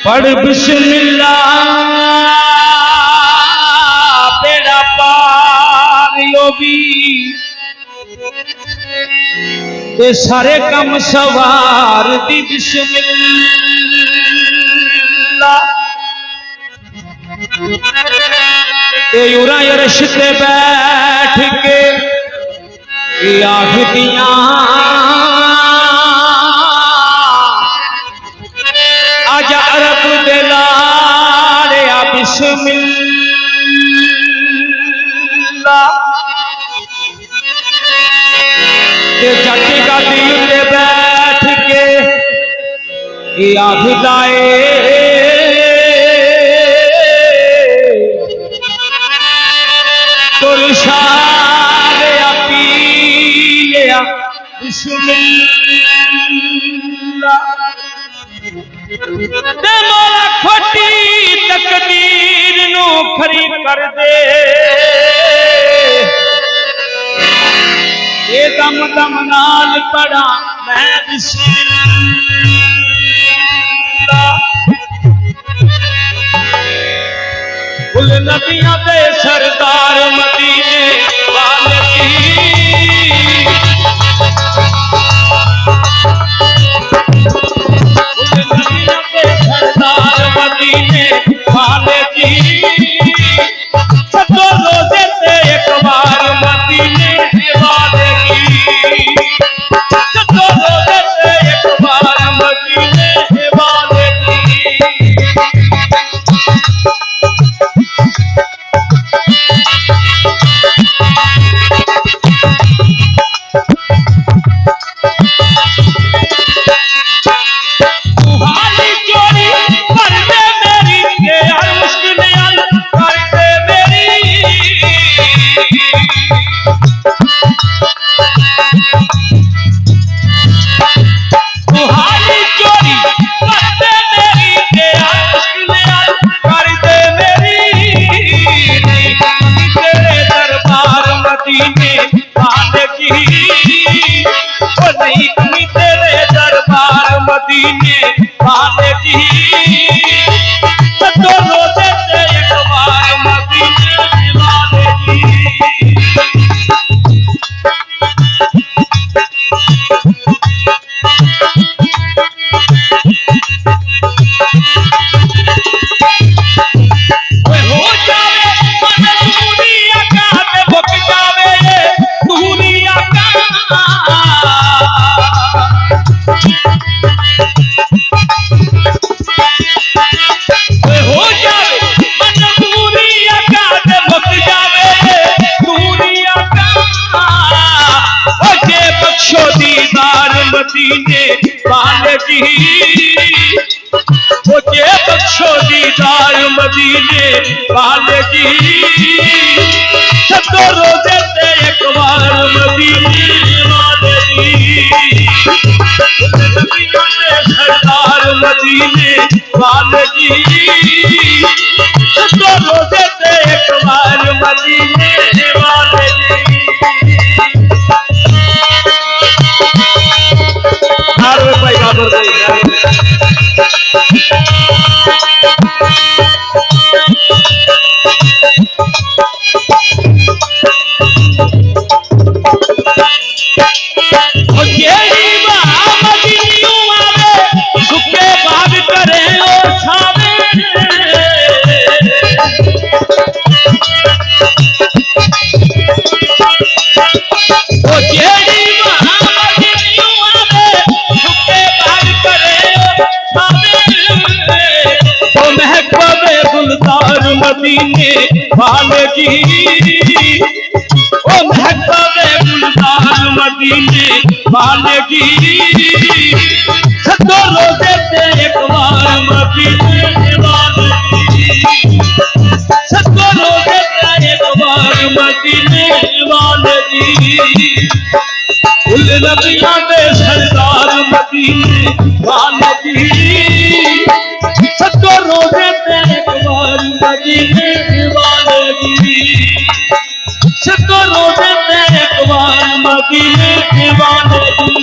पढ़ बिस्मिल्लाह बेड़ा पार योगी ये सारे कम सवार दी बिस्मिल्लाह ये यूरा यरश ते बैठ के आखदियां आजा अरब दे लाल या बिस्मिल्लाह ते जटी गादी उत्ते बैठ के आखदाए तुरशाद या पी लिया बिस्मिल्लाह ते मौला खोटी तकदीर नू खरी कर दे ये दम दम नाल पड़ा मैं बिस्मिल्लाह कुल नबियां दे सरदार मदीने वाले सरदार मदीने वाले जी सतो रोजे से एक बार मदीने वाले की सतो रोजे से एक बार मदीने वाले की मदीने वाले की सतो रोजे से एक बार मदीने वाले की हो जावे मन दुनिया का ते भुक जावे दुनिया का हो जावे मन दुनिया का ते भुक जावे दुनिया का ओ जे बख्शो दीदार मदीने वाले की ओ जे बख्शो दीदार मदीने वाले की सतो रोजे से एक बार मदीने वाले की सरदार मदीने वाले की सतो रोजे से एक बार मदीने वाले की मदीने वाले की ओ महबूबे गुलजार मदीने वाले की सतो रोजे से एक बार मदीने वाले की सतो रोजे से एक बार मदीने वाले की कुल नबियां दे सरदार मदीने वाले की सतो रोजे से एक बार मदीने वाले की सतो रोजे से एक बार मदीने वाले की